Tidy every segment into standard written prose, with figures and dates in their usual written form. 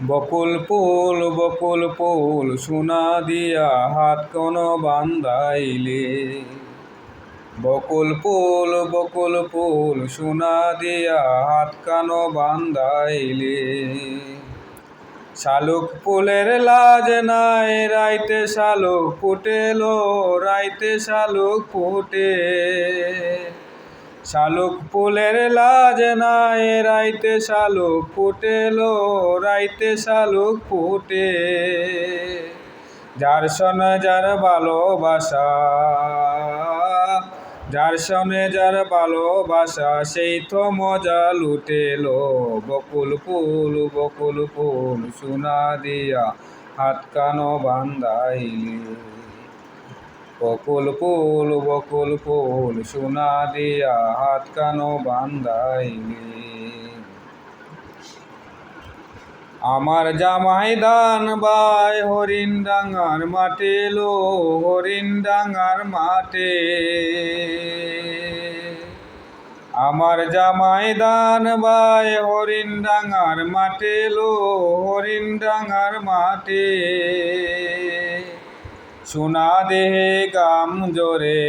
বকুল ফুল সোনা দিয়া হাত কোন বান্ধাইলে। বকুল ফুল সোনা দিয়া হাত কান বান্ধাইলে। শালুক ফুলের লাজ নাই রাইতে শালুক ফুটেলো, রাইতে শালুক ফুটে। শালুক ফুলের লাজ নাই রাইতে শালুক ফুটেলো, রাইতে শালুক ফুটে। যার সনে যার ভালোবাসা, যার সনে যার ভালোবাসা সেই তো মজা লুটেলো। বকুল ফুল সোনা দিয়া হাত কান বান্ধাইলে। বকুল ফুল সোনা দিয়া হাত কান বান্ধাইলে। আমার জামাই ধান বাই হরিণ ডাঙার মাঠে লো, হরিণ ডাঙার মাঠে। আমার জামাই ধান বাই হরিণ ডাঙার মাঠে লো, হরিণ ডাঙার মাঠে। সোনা দেহে গাম জোরে,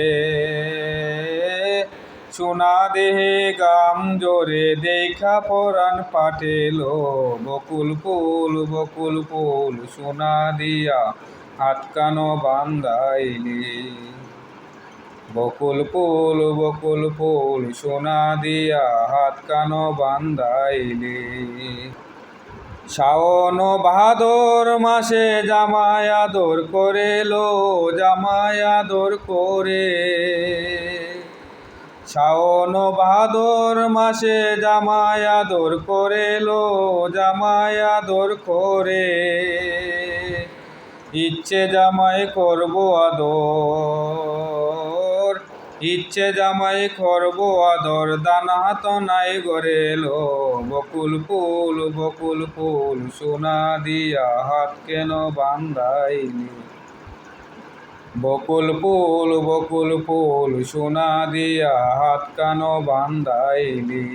সোনা দেহে গাম জোরে দেখা পরাণ পাটেলো। বকুল ফুল সোনা দিয়া হাত কান বান্ধাইলে। বকুল ফুল সোনা দিয়া হাত কান বান্ধাইলে। শাওন ভাদর মাসে জামাই আদর করেলো, জামাই আদর করে। শাওন ভাদর মাসে জামাই আদর করেলো, জামাই আদর করে। ইচ্ছে জামাই করব আদর, ইচ্ছে জামাই করব আদর, দানা তো নাই গড়েলো। বকুল ফুল সোনা দিয়া হাত কেন বান্ধাইলে। বকুল ফুল সোনা দিয়া হাত কান বান্ধাইলে।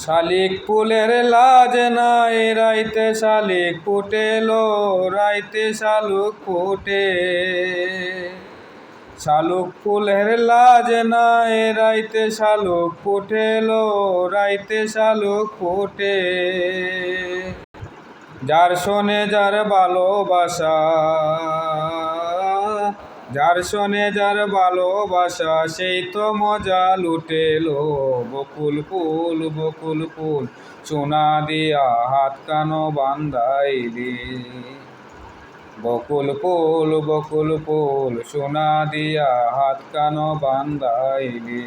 শালিক ফুলের লাজ নাই রাইতে শালিক ফুটেলো, রাইতে শালুক ফুটে। শালুক ফুলের লাজ নাই রাইতে শালুক ফুটেলো, রাইতে শালুক ফুটে। যার সনে যার ভালোবাসা, যার সনে যার ভালোবাসা সেই তো মজা লুটেলো। বকুল ফুল সোনা দিয়া হাত কান বান্ধাইলে। বকুল ফুল সোনা দিয়া হাত কান বান্ধাইলে।